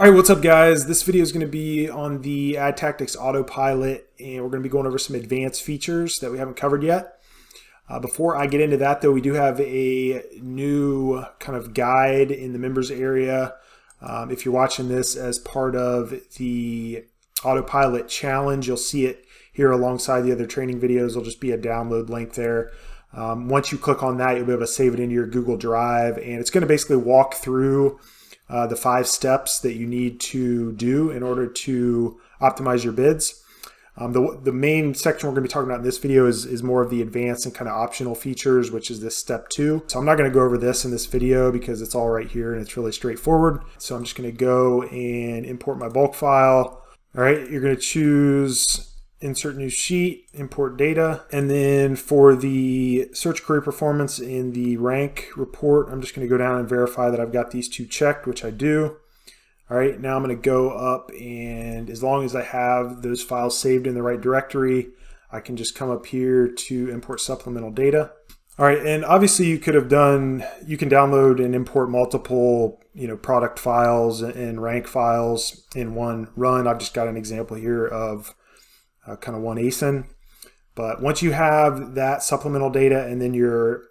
Alright, what's up guys? This video is going to be on the Adtactix Autopilot, and we're going to be going over some advanced features that we haven't covered yet. Before I get into that though, we do have a new kind of guide in the members area. If you're watching this as part of the Autopilot challenge, you'll see it here alongside the other training videos. There'll just be a download link there. Once you click on that, you'll be able to save it into your Google Drive, and it's going to basically walk through the 5 steps that you need to do in order to optimize your bids. The main section we're going to be talking about in this video is more of the advanced and kind of optional features, which is this step 2. So I'm not going to go over this in this video because it's all right here and it's really straightforward. So I'm just going to go and import my bulk file. All right, you're going to choose insert new sheet, import data, and then for the search query performance in the rank report, I'm just going to go down and verify that I've got these 2 checked, which I do. All right, now I'm going to go up, and as long as I have those files saved in the right directory, I can just come up here to import supplemental data. All right, and obviously you can download and import multiple, product files and rank files in one run. I've just got an example here of kind of one ASIN. But once you have that supplemental data and then your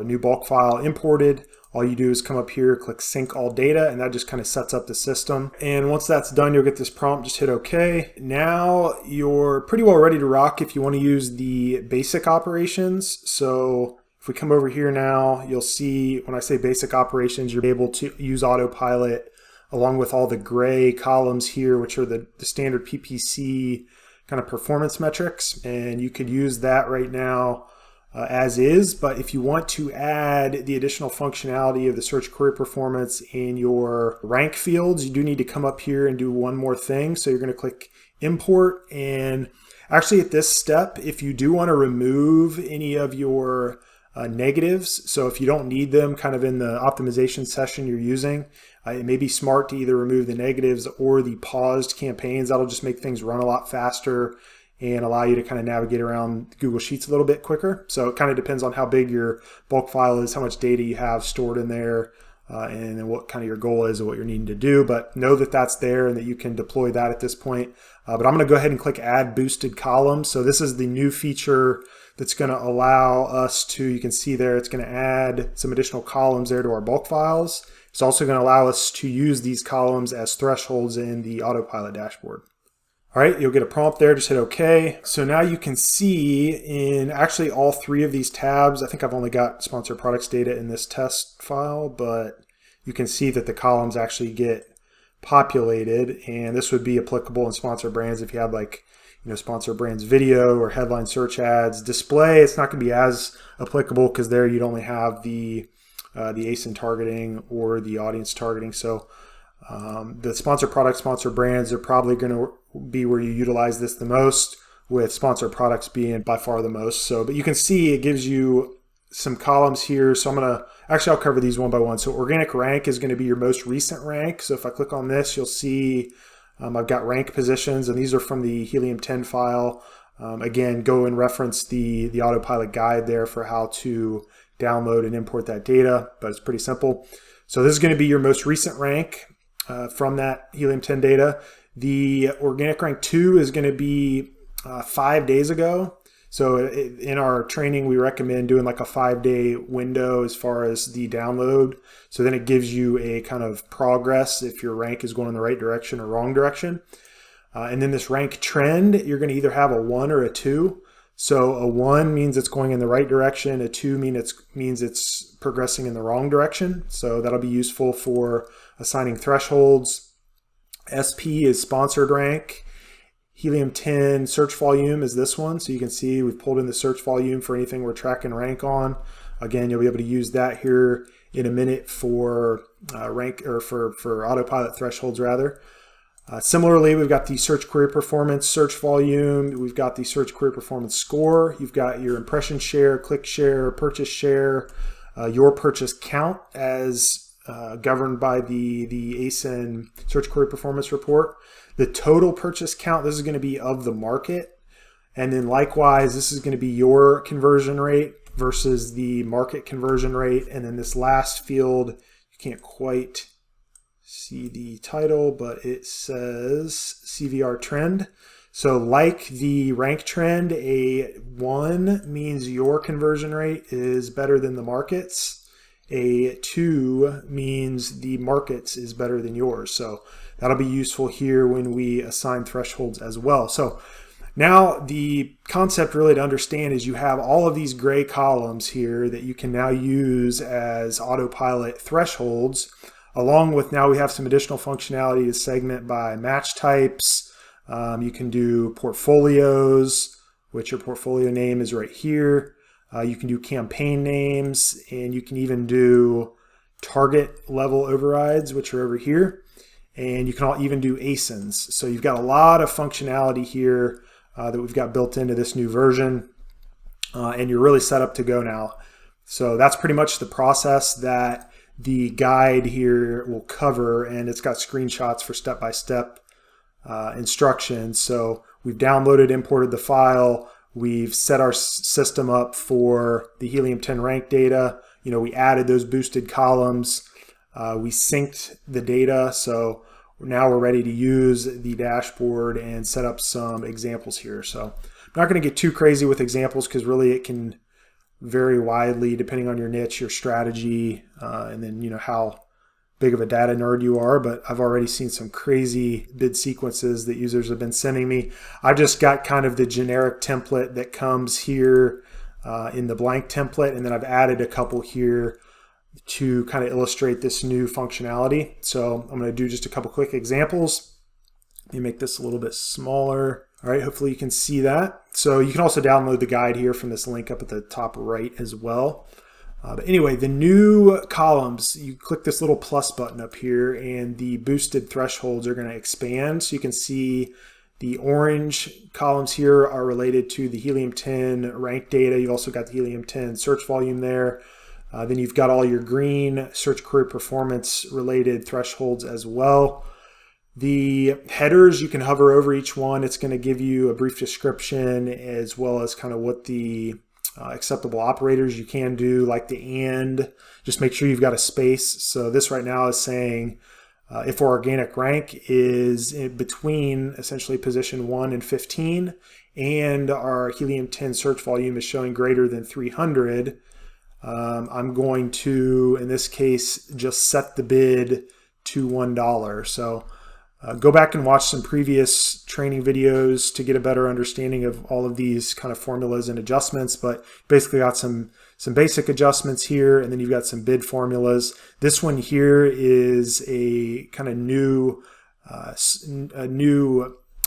new bulk file imported, all you do is come up here, click sync all data, and that just kind of sets up the system. And once that's done, you'll get this prompt, just hit OK. Now you're pretty well ready to rock if you want to use the basic operations. So if we come over here now, you'll see when I say basic operations, you're able to use Autopilot along with all the gray columns here, which are the standard PPC kind of performance metrics, and you could use that right now as is. But if you want to add the additional functionality of the search query performance in your rank fields, you do need to come up here and do one more thing. So you're going to click import, and actually at this step, if you do want to remove any of your negatives, so if you don't need them kind of in the optimization session you're using, it may be smart to either remove the negatives or the paused campaigns. That'll just make things run a lot faster and allow you to kind of navigate around Google Sheets a little bit quicker. So it kind of depends on how big your bulk file is, how much data you have stored in there, and then what kind of your goal is and what you're needing to do. But know that that's there and that you can deploy that at this point. But I'm going to go ahead and click Add Boosted Columns. So this is the new feature that's going to allow us to, you can see there, it's going to add some additional columns there to our bulk files. It's also going to allow us to use these columns as thresholds in the Autopilot dashboard. All right, you'll get a prompt there, just hit OK. So now you can see in actually all 3 of these tabs, I think I've only got sponsored products data in this test file, but you can see that the columns actually get populated, and this would be applicable in sponsored brands if you had like, sponsor brands video or headline search ads. Display, it's not going to be as applicable because there you'd only have the ASIN targeting or the audience targeting. So the sponsor products, sponsor brands are probably going to be where you utilize this the most, with sponsor products being by far the most. So, but you can see it gives you some columns here. So I'll cover these one by one. So organic rank is going to be your most recent rank. So if I click on this, you'll see I've got rank positions, and these are from the Helium 10 file. Again, go and reference the Autopilot guide there for how to download and import that data, but it's pretty simple. So this is going to be your most recent rank from that Helium 10 data. The organic rank 2 is going to be 5 days ago. So in our training, we recommend doing like a 5-day window as far as the download. So then it gives you a kind of progress if your rank is going in the right direction or wrong direction. And then this rank trend, you're going to either have a 1 or a 2. So a 1 means it's going in the right direction. A 2 means it's progressing in the wrong direction. So that'll be useful for assigning thresholds. SP is sponsored rank. Helium 10 search volume is this one. So you can see we've pulled in the search volume for anything we're tracking rank on. Again, you'll be able to use that here in a minute for rank, or for Autopilot thresholds rather. Similarly, we've got the search query performance, search volume. We've got the search query performance score. You've got your impression share, click share, purchase share, your purchase count as governed by the ASIN search query performance report. The total purchase count, this is going to be of the market. And then likewise, this is going to be your conversion rate versus the market conversion rate. And then this last field, you can't quite see the title, but it says CVR trend. So like the rank trend, a 1 means your conversion rate is better than the market's. A 2 means the market's is better than yours. So that'll be useful here when we assign thresholds as well. So now the concept really to understand is you have all of these gray columns here that you can now use as autopilot thresholds, along with now we have some additional functionality to segment by match types. You can do portfolios, which your portfolio name is right here. You can do campaign names, and you can even do target level overrides, which are over here. And you can even do ASINs. So you've got a lot of functionality here that we've got built into this new version, and you're really set up to go now. So that's pretty much the process that the guide here will cover, and it's got screenshots for step-by-step instructions. So we've downloaded, imported the file. We've set our system up for the Helium 10 rank data. We added those boosted columns. We synced the data. So now we're ready to use the dashboard and set up some examples here. So I'm not going to get too crazy with examples because really it can vary widely depending on your niche, your strategy, and then how big of a data nerd you are. But I've already seen some crazy bid sequences that users have been sending me. I just got kind of the generic template that comes here in the blank template, and then I've added a couple here to kind of illustrate this new functionality. So I'm going to do just a couple quick examples. Let me make this a little bit smaller. All right, hopefully you can see that. So you can also download the guide here from this link up at the top right as well. But anyway, the new columns, you click this little plus button up here and the boosted thresholds are going to expand. So you can see the orange columns here are related to the Helium 10 rank data. You've also got the Helium 10 search volume there. Then you've got all your green search query performance related thresholds as well. The headers, you can hover over each one. It's going to give you a brief description as well as kind of what the acceptable operators you can do, like the and. Just make sure you've got a space. So this right now is saying if our organic rank is in between essentially position 1 and 15 and our Helium 10 search volume is showing greater than 300, I'm going to, in this case, just set the bid to $1. So go back and watch some previous training videos to get a better understanding of all of these kind of formulas and adjustments, but basically got some basic adjustments here, and then you've got some bid formulas. This one here is a kind of new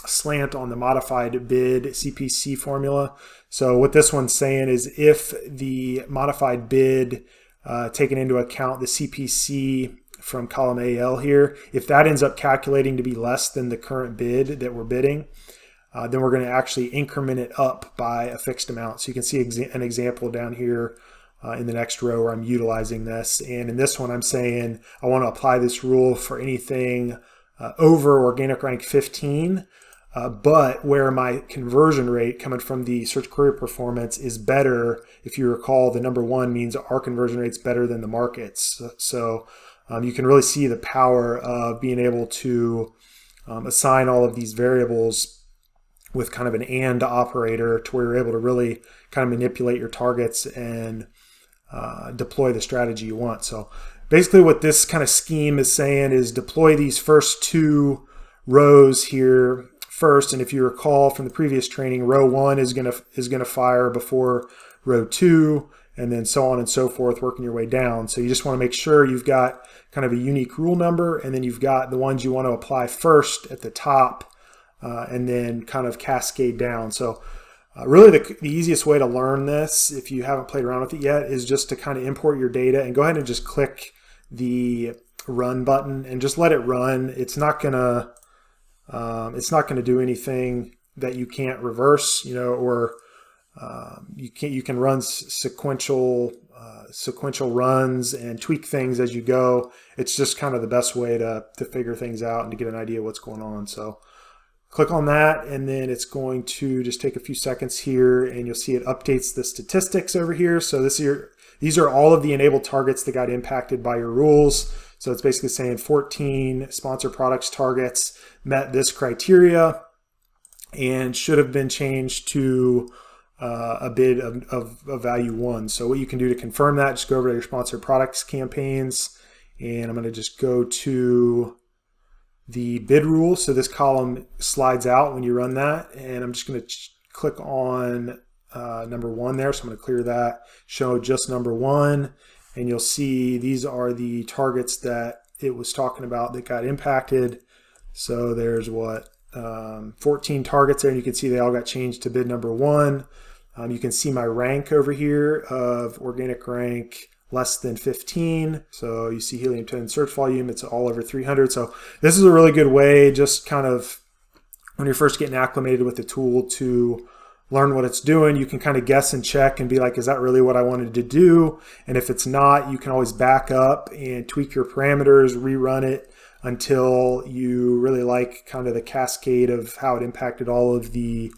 slant on the modified bid CPC formula. So what this one's saying is if the modified bid taken into account the CPC from column AL here, if that ends up calculating to be less than the current bid that we're bidding, then we're going to actually increment it up by a fixed amount. So you can see an example down here in the next row where I'm utilizing this. And in this one, I'm saying I want to apply this rule for anything over organic rank 15, but where my conversion rate coming from the search query performance is better. If you recall, the number 1 means our conversion rate's better than the market's. So you can really see the power of being able to assign all of these variables with kind of an and operator to where you're able to really kind of manipulate your targets and deploy the strategy you want. So basically what this kind of scheme is saying is deploy these first 2 rows here first. And if you recall from the previous training, row 1 is going to fire before row 2, and then so on and so forth, working your way down. So you just want to make sure you've got kind of a unique rule number, and then you've got the ones you want to apply first at the top, and then kind of cascade down. So really the easiest way to learn this, if you haven't played around with it yet, is just to kind of import your data and go ahead and just click the run button and just let it run. It's not gonna do anything that you can't reverse, or you can run sequential runs and tweak things as you go. It's just kind of the best way to figure things out and to get an idea of what's going on. So click on that, and then it's going to just take a few seconds here, and you'll see it updates the statistics over here. So these are all of the enabled targets that got impacted by your rules. So it's basically saying 14 sponsor products targets met this criteria and should have been changed to a bid of value 1. So what you can do to confirm that, just go over to your sponsored products campaigns, and I'm going to just go to the bid rule. So this column slides out when you run that, and I'm just going to click on number 1 there. So I'm going to clear that, show just number 1, and you'll see these are the targets that it was talking about that got impacted. So there's what, 14 targets there, and you can see they all got changed to bid number 1. You can see my rank over here of organic rank less than 15. So you see Helium 10 search volume, it's all over 300. So this is a really good way, just kind of when you're first getting acclimated with the tool, to learn what it's doing. You can kind of guess and check and be like, is that really what I wanted to do? And if it's not, you can always back up and tweak your parameters, rerun it until you really like kind of the cascade of how it impacted all of the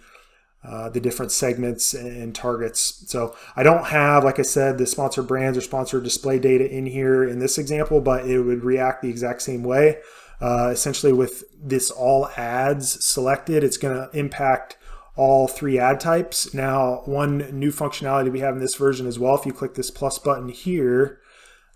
different segments and targets. So I don't have, like I said, the sponsored brands or sponsored display data in here in this example, but it would react the exact same way. Essentially with this all ads selected, it's going to impact all 3 ad types. Now, one new functionality we have in this version as well, if you click this plus button here,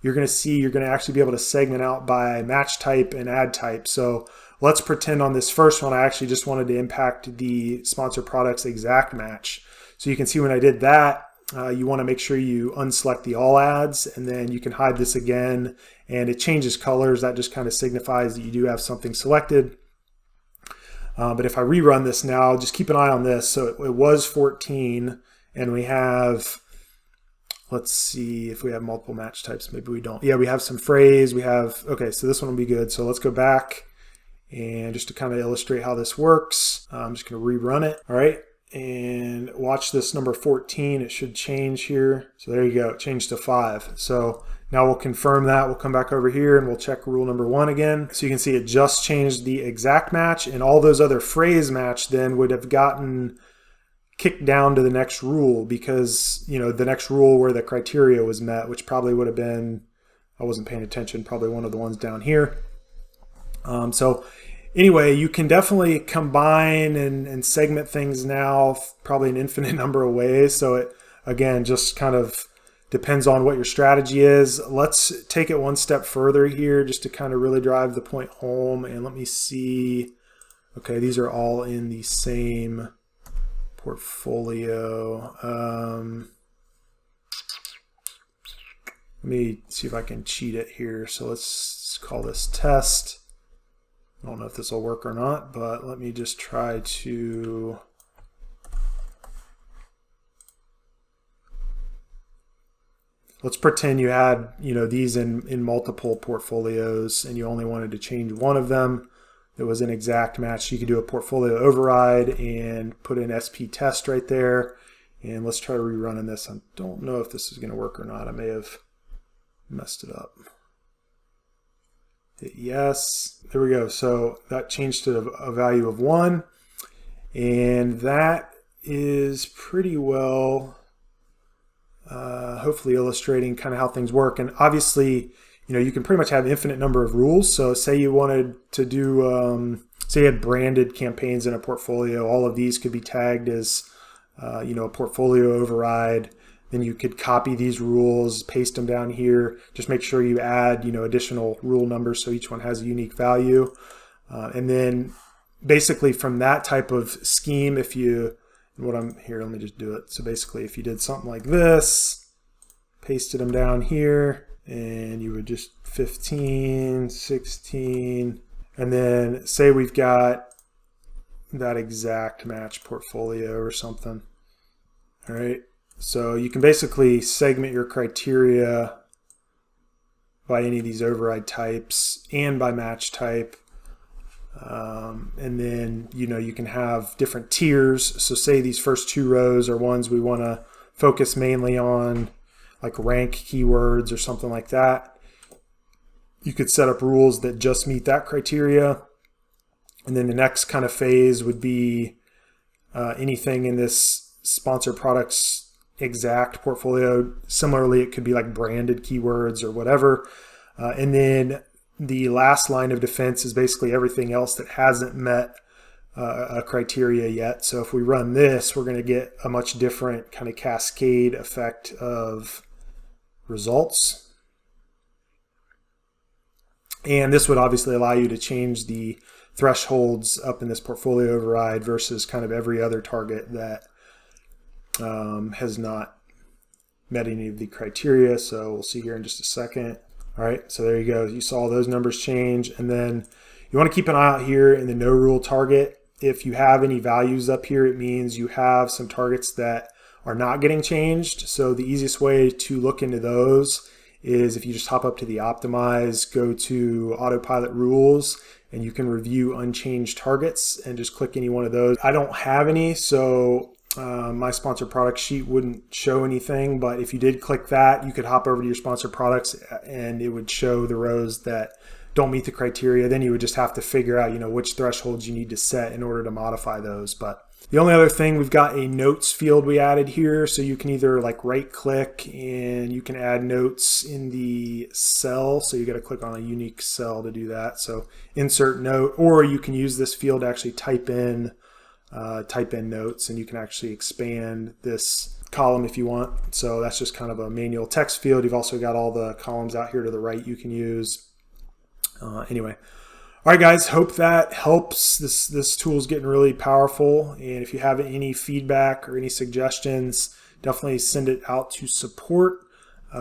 you're going to see you're going to actually be able to segment out by match type and ad type. So let's pretend on this first one, I actually just wanted to impact the sponsored products exact match. So you can see when I did that, you want to make sure you unselect the all ads, and then you can hide this again, and it changes colors. That just kind of signifies that you do have something selected. But if I rerun this now, just keep an eye on this. So it was 14, and we have, let's see if we have multiple match types. Maybe we don't. Yeah, we have some phrase. We have, okay, so this one will be good. So let's go back, and just to kind of illustrate how this works, I'm just going to rerun it. All right. And watch this number 14. It should change here. So there you go. It changed to 5. So now we'll confirm that. We'll come back over here and we'll check rule number 1 again. So you can see it just changed the exact match, and all those other phrase match then would have gotten kicked down to the next rule, because, you know, the next rule where the criteria was met, which probably would have been, I wasn't paying attention, probably one of the ones down here. So anyway, you can definitely combine and segment things now, probably an infinite number of ways. So it, again, just kind of depends on what your strategy is. Let's take it one step further here just to kind of really drive the point home. And let me see. Okay, these are all in the same portfolio. Let me see if I can cheat it here. So let's call this test. I don't know if this will work or not, but let me just try to let's pretend you had, you know, these in multiple portfolios, and you only wanted to change one of them. That was an exact match. You could do a portfolio override and put in SP test right there. And let's try rerunning this. I don't know if this is going to work or not. I may have messed it up. Hit yes. There we go. So that changed to a value of 1. And that is pretty well hopefully illustrating kind of how things work. And obviously, you know, you can pretty much have infinite number of rules. So say you wanted to do, say you had branded campaigns in a portfolio, all of these could be tagged as, you know, a portfolio override. Then you could copy these rules, paste them down here. Just make sure you add, you know, additional rule numbers so each one has a unique value. And then basically from that type of scheme, if you, what I'm here, let me just do it. So basically if you did something like this, pasted them down here, and you would just 15, 16, and then say we've got that exact match portfolio or something. All right. So you can basically segment your criteria by any of these override types and by match type. And then, you know, you can have different tiers. So say these first 2 rows are ones we want to focus mainly on, like rank keywords or something like that. You could set up rules that just meet that criteria. And then the next kind of phase would be anything in this sponsored products exact portfolio. Similarly, it could be like branded keywords or whatever. And then the last line of defense is basically everything else that hasn't met a criteria yet. So if we run this, we're going to get a much different kind of cascade effect of results. And this would obviously allow you to change the thresholds up in this portfolio override versus kind of every other target that has not met any of the criteria. So we'll see here in just a second. All right, so there you go. You saw those numbers change. And then you want to keep an eye out here in the no rule target. If you have any values up here, it means you have some targets that are not getting changed. So the easiest way to look into those is if you just hop up to the optimize, go to autopilot rules, and you can review unchanged targets and just click any one of those. I don't have any, so my sponsored product sheet wouldn't show anything, but if you did click that, you could hop over to your sponsored products and it would show the rows that don't meet the criteria. Then you would just have to figure out, which thresholds you need to set in order to modify those. But the only other thing, we've got a notes field we added here. So you can either like right click and you can add notes in the cell. So you got to click on a unique cell to do that. So insert note, or you can use this field to actually type in notes, and you can actually expand this column if you want. So that's just kind of a manual text field. You've also got all the columns out here to the right you can use. Anyway, all right, guys, hope that helps. This tool is getting really powerful, and if you have any feedback or any suggestions, definitely send it out to support.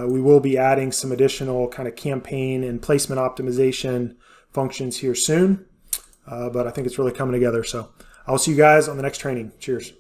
We will be adding some additional kind of campaign and placement optimization functions here soon, but I think it's really coming together. So I'll see you guys on the next training. Cheers.